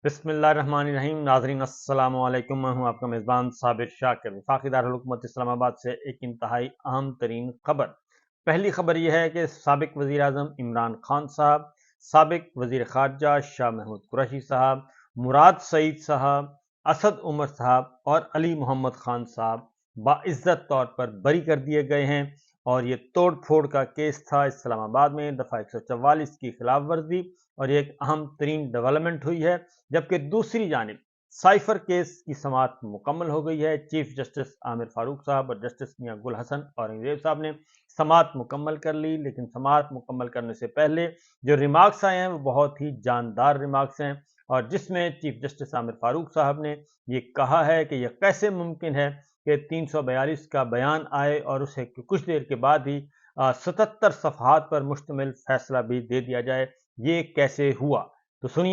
बिस्मिल्लाहिर्रहमानिर्रहीम। नाज़रीन अस्सलाम वालेकुम। मैं हूं आपका मेज़बान साबिर शाकिर। वफाकी दारुल हुकूमत इस्लामाबाद से एक इंतहाई अहम तरीन खबर। पहली खबर यह है कि साबिक वज़ीर आज़म इमरान खान साहब, साबिक वज़ीर ख़ारजा शाह महमूद कुरैशी साहब, मुराद सईद साहब, असद उमर साहब और अली मोहम्मद खान साहब बाइज़्ज़त तौर पर बरी कर दिए गए हैं। और ये तोड़ फोड़ का केस था इस्लामाबाद में दफ़ा 144 की खिलाफ वर्जी, और ये एक अहम तरीन डेवलपमेंट हुई है। जबकि दूसरी जानिब साइफर केस की समाअत मुकम्मल हो गई है। चीफ जस्टिस आमिर फारूक साहब और जस्टिस मियां गुल हसन औरंगजेब साहब ने समाअत मुकम्मल कर ली, लेकिन समाअत मुकम्मल करने से पहले जो रिमार्क्स आए हैं वो बहुत ही जानदार रिमार्क्स हैं। और जिसमें चीफ जस्टिस आमिर फारूक साहब ने ये कहा है कि यह कैसे मुमकिन है कि 342 का बयान आए और उसे कुछ देर के बाद ही 77 सफ़हात पर मुश्तमिल फैसला भी दे दिया जाए। ये कैसे हुआ, तो सुनिए।